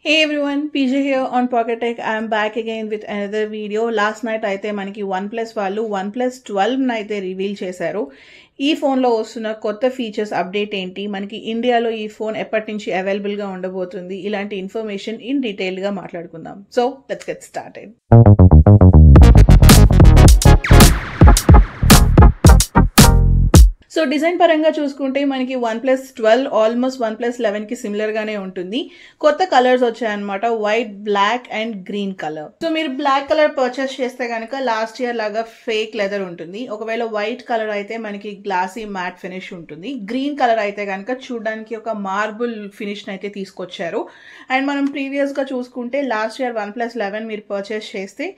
Hey everyone, PJ here on Pocket Tech. I'm back again with another video. Last night అయితే మనకి OnePlus వాళ్ళు OnePlus 12 అయితే reveal చేశారు. ఈ ఫోన్లో వస్తున్న కొత్త ఫీచర్స్ అప్డేట్ ఏంటి, మనకి ఇండియాలో ఈ ఫోన్ ఎప్పటి నుంచి అవైలబుల్గా ఉండబోతుంది, ఇలాంటి ఇన్ఫర్మేషన్ ఇన్ డీటెయిల్గా మాట్లాడుకుందాం. So let's get started. So design పరంగా చూసుకుంటే మనకి OnePlus 12 ఆల్మోస్ట్ OnePlus 11కి సిమిలర్గానే ఉంటుంది. కొత్త కలర్స్ వచ్చాయన్నమాట, white, black and green colour. So మీరు బ్లాక్ కలర్ పర్చేస్ చేస్తే కనుక లాస్ట్ ఇయర్ లాగా ఫేక్ లెదర్ ఉంటుంది. ఒకవేళ వైట్ కలర్ అయితే మనకి గ్లాసీ మ్యాట్ ఫినిష్ ఉంటుంది. గ్రీన్ కలర్ అయితే కనుక చూడడానికి ఒక మార్బుల్ ఫినిష్ అయితే తీసుకొచ్చారు. అండ్ మనం ప్రీవియస్గా చూసుకుంటే లాస్ట్ ఇయర్ OnePlus 11 మీరు పర్చేస్ చేస్తే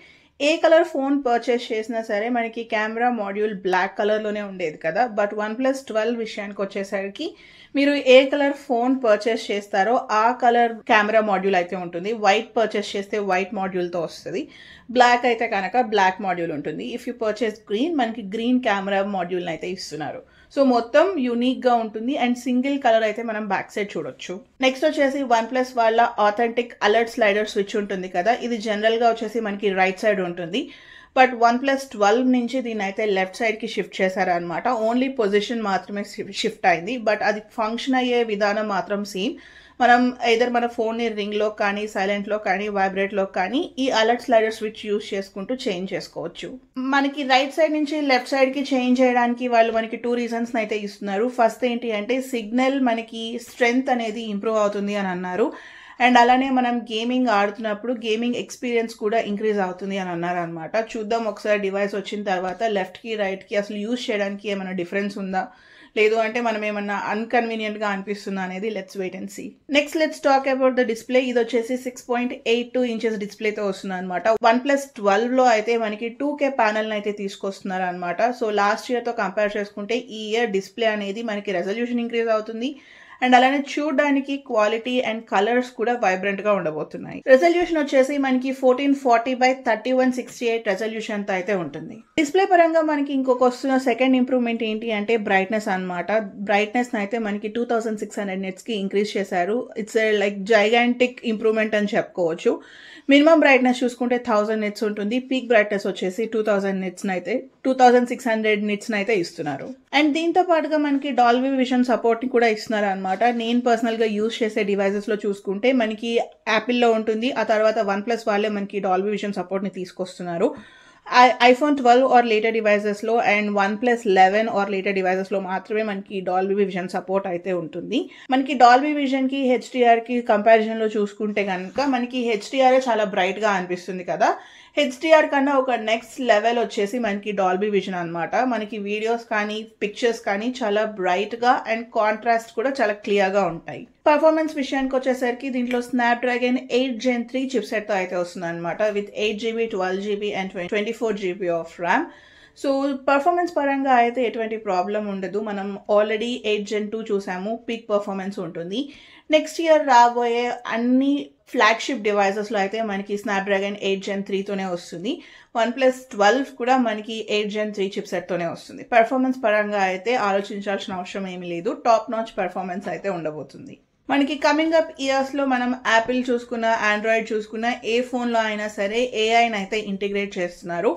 ఏ కలర్ ఫోన్ పర్చేస్ చేసినా సరే మనకి కెమెరా మాడ్యూల్ బ్లాక్ కలర్లోనే ఉండేది కదా. బట్ OnePlus 12 విషయానికి వచ్చేసరికి మీరు ఏ కలర్ ఫోన్ పర్చేస్ చేస్తారో ఆ కలర్ కెమెరా మాడ్యూల్ అయితే ఉంటుంది. వైట్ పర్చేస్ చేస్తే వైట్ మాడ్యూల్తో వస్తుంది, బ్లాక్ అయితే కనుక బ్లాక్ మాడ్యూల్ ఉంటుంది. ఇఫ్ యూ పర్చేస్ గ్రీన్ మనకి గ్రీన్ కెమెరా మాడ్యూల్ని అయితే ఇస్తున్నారు. సో మొత్తం యూనిక్గా ఉంటుంది అండ్ సింగిల్ కలర్ అయితే మనం బ్యాక్ సైడ్ చూడొచ్చు. నెక్స్ట్ వచ్చేసి OnePlus వాళ్ళ ఆథెంటిక్ అలర్ట్ స్లైడర్ స్విచ్ ఉంటుంది కదా, ఇది జనరల్గా వచ్చేసి మనకి రైట్ సైడ్ ఉంటుంది. బట్ OnePlus 12 నుంచి దీన్ని అయితే లెఫ్ట్ సైడ్కి షిఫ్ట్ చేశారనమాట. ఓన్లీ పొజిషన్ మాత్రమే షిఫ్ట్ అయింది, బట్ అది ఫంక్షన్ అయ్యే విధానం మాత్రం సేమ్. మనం ఐదర్ మన ఫోన్ని రింగ్లో కానీ, సైలెంట్లో కానీ, వైబ్రేట్లో కానీ ఈ అలర్ట్ స్లైడర్ స్విచ్ యూస్ చేసుకుంటూ చేంజ్ చేసుకోవచ్చు. మనకి రైట్ సైడ్ నుంచి లెఫ్ట్ సైడ్కి చేంజ్ చేయడానికి వాళ్ళు మనకి 2 రీజన్స్ అయితే ఇస్తున్నారు. ఫస్ట్ ఏంటి అంటే సిగ్నల్ మనకి స్ట్రెంగ్త్ అనేది ఇంప్రూవ్ అవుతుంది అని అన్నారు. అండ్ అలానే మనం గేమింగ్ ఆడుతున్నప్పుడు గేమింగ్ ఎక్స్పీరియన్స్ కూడా ఇంక్రీజ్ అవుతుంది అని అన్నారు అనమాట. చూద్దాం ఒకసారి డివైస్ వచ్చిన తర్వాత లెఫ్ట్కి రైట్కి అసలు యూజ్ చేయడానికి ఏమైనా డిఫరెన్స్ ఉందా, లేదు అంటే మనం ఏమన్నా అన్కన్వీనియంట్గా అనిపిస్తుందా అనేది let's wait and see. Next let's talk about the display. ఇది వచ్చేసి 6.82 ఇంచెస్ డిస్ప్లేతో వస్తుంది అనమాట. OnePlus 12లో అయితే మనకి 2K ప్యానల్ని అయితే తీసుకొస్తున్నారు అనమాట. సో లాస్ట్ ఇయర్తో కంపేర్ చేసుకుంటే ఈ ఇయర్ డిస్ప్లే అనేది మనకి రెజల్యూషన్ ఇంక్రీజ్ అవుతుంది అండ్ అలానే చూడడానికి క్వాలిటీ అండ్ కలర్స్ కూడా వైబ్రెంట్గా ఉండబోతున్నాయి. రెజల్యూషన్ వచ్చేసి మనకి 1440x3168 రెజల్యూషన్తో అయితే ఉంటుంది. డిస్ప్లే పరంగా మనకి ఇంకొక వస్తున్న సెకండ్ ఇంప్రూవ్మెంట్ ఏంటి అంటే బ్రైట్నెస్ అనమాట. బ్రైట్నెస్ అయితే మనకి 2600 nitsకి ఇంక్రీజ్ చేశారు. ఇట్స్ లైక్ జైగాంటిక్ ఇంప్రూవ్మెంట్ అని చెప్పుకోవచ్చు. మినిమం బ్రైట్నెస్ చూసుకుంటే 1000 nits ఉంటుంది, పీక్ బ్రైట్నెస్ వచ్చేసి 2000 nits అయితే 2600 nits అయితే ఇస్తున్నారు. అండ్ దీంతో పాటుగా మనకి డాల్బీ విజన్ సపోర్ట్ ని కూడా ఇస్తున్నారు అనమాట. నేను పర్సనల్గా యూజ్ చేసే డివైజెస్లో చూసుకుంటే మనకి యాపిల్లో ఉంటుంది, ఆ తర్వాత OnePlus వాళ్ళే మనకి డాల్బీ విజన్ సపోర్ట్ని తీసుకొస్తున్నారు. iPhone 12 ఆర్ లేటర్ డివైజెస్లో అండ్ OnePlus 11 ఆర్ లేటర్ డివైజెస్లో మాత్రమే మనకి డాల్బీ విజన్ సపోర్ట్ అయితే ఉంటుంది. మనకి డాల్బీ విజన్కి హెచ్డిఆర్కి కంపారిజన్లో చూసుకుంటే కనుక మనకి హెచ్డిఆర్ చాలా బ్రైట్గా అనిపిస్తుంది కదా. హెచ్డిఆర్ కన్నా ఒక నెక్స్ట్ లెవెల్ వచ్చేసి మనకి డాల్బీ విజన్ అనమాట. మనకి వీడియోస్ కానీ పిక్చర్స్ కానీ చాలా బ్రైట్గా అండ్ కాంట్రాస్ట్ కూడా చాలా క్లియర్గా ఉంటాయి. పర్ఫార్మెన్స్ విషయానికి వచ్చేసరికి దీంట్లో స్నాప్డ్రాగన్ 8 Gen 3 చిప్సెట్తో అయితే వస్తుంది అనమాట, with 8GB 12GB and 24GB of RAM. So performance పరంగా అయితే ఎటువంటి ప్రాబ్లం ఉండదు. మనం ఆల్రెడీ 8 Gen 2 చూసాము, పీక్ పర్ఫార్మెన్స్ ఉంటుంది. నెక్స్ట్ ఇయర్ రాబోయే అన్ని ఫ్లాగ్షిప్ డివైజెస్లో అయితే మనకి స్నాప్డ్రాగన్ 8 Gen 3తోనే వస్తుంది. OnePlus 12 కూడా మనకి 8 Gen 3 చిప్సెట్తోనే వస్తుంది. పర్ఫార్మెన్స్ పరంగా అయితే ఆలోచించాల్సిన అవసరం ఏమీ లేదు, టాప్ నాచ్ పర్ఫార్మెన్స్ అయితే ఉండబోతుంది. మనకి కమింగ్ అప్ ఇయర్స్లో మనం యాపిల్ చూసుకున్న, ఆండ్రాయిడ్ చూసుకున్న ఏ ఫోన్లో అయినా సరే ఏఐని అయితే ఇంటిగ్రేట్ చేస్తున్నారు.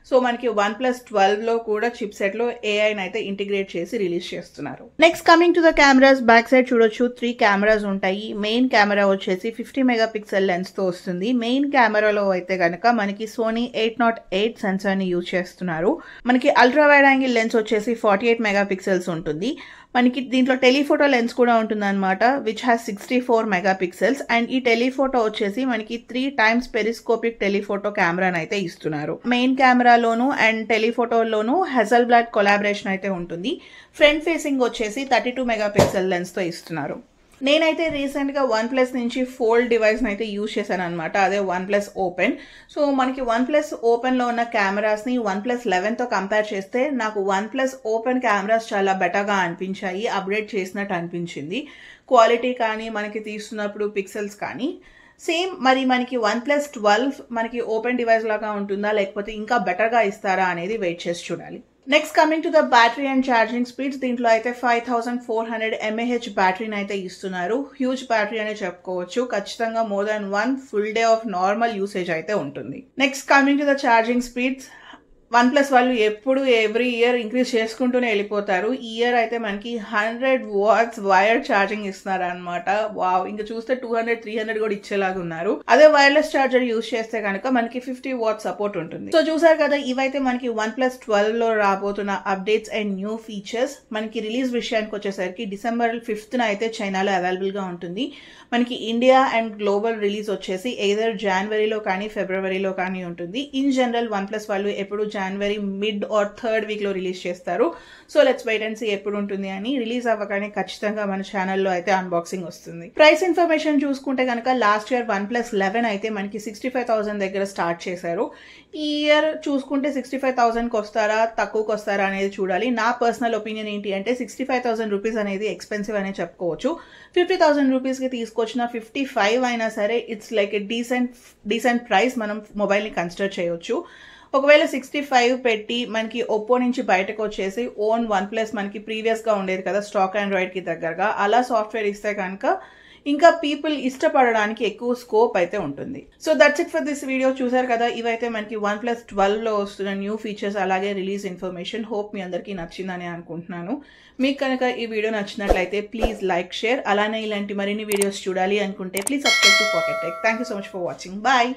సో మనకి OnePlus 12లో కూడా చిప్సెట్లో ఏఐని అయితే ఇంటిగ్రేట్ చేసి రిలీజ్ చేస్తున్నారు. Next coming to the cameras, back side చూడొచ్చు 3 కెమెరాస్ ఉంటాయి. మెయిన్ కెమెరా వచ్చేసి 50 మెగాపిక్సెల్ లెన్స్తో వస్తుంది. మెయిన్ కెమెరాలో అయితే కనుక మనకి సోనీ 808 సెన్సార్ని యూజ్ చేస్తున్నారు. మనకి అల్ట్రా వైడ్ యాంగిల్ లెన్స్ వచ్చేసి 48 మెగాపిక్సెల్స్ ఉంటుంది. మనకి దీంట్లో టెలిఫోటో లెన్స్ కూడా ఉంటుంది అనమాట, విచ్ హ్యాస్ 64 మెగాపిక్సెల్స్. అండ్ ఈ టెలిఫోటో వచ్చేసి మనకి 3 times పెరిస్కోపిక్ టెలిఫోటో కెమెరాని అయితే ఇస్తున్నారు. మెయిన్ కెమెరాలోను అండ్ టెలిఫోటోలోను హెజల్బ్లాడ్ కొలాబరేషన్ అయితే ఉంటుంది. ఫ్రంట్ ఫేసింగ్ వచ్చేసి 32 మెగాపిక్సెల్ లెన్స్తో ఇస్తున్నారు. నేనైతే రీసెంట్గా OnePlus నుంచి ఫోల్డ్ డివైస్ని అయితే యూజ్ చేశాను అనమాట, అదే OnePlus ఓపెన్. సో మనకి OnePlus ఓపెన్లో ఉన్న కెమెరాస్ని OnePlus 11తో కంపేర్ చేస్తే నాకు OnePlus ఓపెన్ కెమెరాస్ చాలా బెటర్గా అనిపించాయి, అప్డేట్ చేసినట్టు అనిపించింది. క్వాలిటీ కానీ మనకి తీస్తున్నప్పుడు పిక్సెల్స్ కానీ సేమ్. మరి మనకి OnePlus 12 మనకి ఓపెన్ డివైస్ లాగా ఉంటుందా లేకపోతే ఇంకా బెటర్గా ఇస్తారా అనేది వెయిట్ చేసి చూడాలి. Next coming to the battery and charging speeds, దీంట్లో అయితే 5400 mAh బ్యాటరీని అయితే ఇస్తున్నారు. హ్యూజ్ బ్యాటరీ అనే చెప్పుకోవచ్చు. ఖచ్చితంగా more than 1 full day of normal usage అయితే ఉంటుంది. Next coming to the charging speeds, OnePlus వాళ్ళు ఎప్పుడు ఎవ్రీ ఇయర్ ఇంక్రీజ్ చేసుకుంటూనే వెళ్ళిపోతారు. ఈ ఇయర్ అయితే మనకి 100 watts వైర్డ్ ఛార్జింగ్ ఇస్తున్నారు అనమాట. వావ్, ఇంకా చూస్తే 200, 300 కూడా ఇచ్చేలాగా ఉన్నారు. అదే వైర్లెస్ ఛార్జర్ యూజ్ చేస్తే కనుక మనకి 50 watts సపోర్ట్ ఉంటుంది. సో చూసారు కదా, ఇవైతే మనకి OnePlus 12 లో రాబోతున్న అప్డేట్స్ అండ్ న్యూ ఫీచర్స్. మనకి రిలీజ్ విషయానికి వచ్చేసరికి December 5th అయితే చైనాలో అవైలబుల్ గా ఉంటుంది. మనకి ఇండియా అండ్ గ్లోబల్ రిలీజ్ వచ్చేసి ఎయిదర్ జనవరిలో కానీ ఫిబ్రవరిలో కానీ ఉంటుంది. ఇన్ జనరల్ OnePlus వాళ్ళు ఎప్పుడు జనవరి మిడ్ ఆర్ థర్డ్ వీక్ లో రిలీజ్ చేస్తారు. So let's wait and see ఎప్పుడు ఉంటుంది అని. రిలీజ్ అవ్వగానే ఖచ్చితంగా మన ఛానల్లో అయితే అన్బాక్సింగ్ వస్తుంది. ప్రైస్ ఇన్ఫర్మేషన్ చూసుకుంటే కనుక లాస్ట్ ఇయర్ OnePlus 11 అయితే మనకి 65,000 దగ్గర స్టార్ట్ చేశారు. ఈ ఇయర్ చూసుకుంటే 65,000కి వస్తారా తక్కువకి వస్తారా అనేది చూడాలి. నా పర్సనల్ ఒపీనియన్ ఏంటి అంటే 65,000 రూపీస్ అనేది ఎక్స్పెన్సివ్ అనే చెప్పుకోవచ్చు. 50,000 రూపీస్కి తీసుకొచ్చిన 55 అయినా సరే it's like a decent price. మనం మొబైల్ని కన్సిడర్ చేయొచ్చు. ఒకవేళ 65 పెట్టి మనకి ఒప్పో నుంచి బయటకు వచ్చేసి ఓన్ OnePlus మనకి ప్రీవియస్గా ఉండేది కదా స్టాక్ ఆండ్రాయిడ్కి దగ్గరగా, అలా సాఫ్ట్వేర్ ఇస్తే కనుక ఇంకా పీపుల్ ఇష్టపడడానికి ఎక్కువ స్కోప్ అయితే ఉంటుంది. So that's it for this video. చూసారు కదా, ఇవైతే మనకి OnePlus 12 లో వస్తున్న న్యూ ఫీచర్స్ అలాగే రిలీజ్ ఇన్ఫర్మేషన్. హోప్ మీ అందరికీ నచ్చిందని అనుకుంటున్నాను. మీకు కనుక ఈ వీడియో నచ్చినట్లయితే ప్లీజ్ లైక్, షేర్. అలానే ఇలాంటి మరిన్ని వీడియోస్ చూడాలి అనుకుంటే please subscribe to Pocket Tech. Thank you so much for watching. Bye.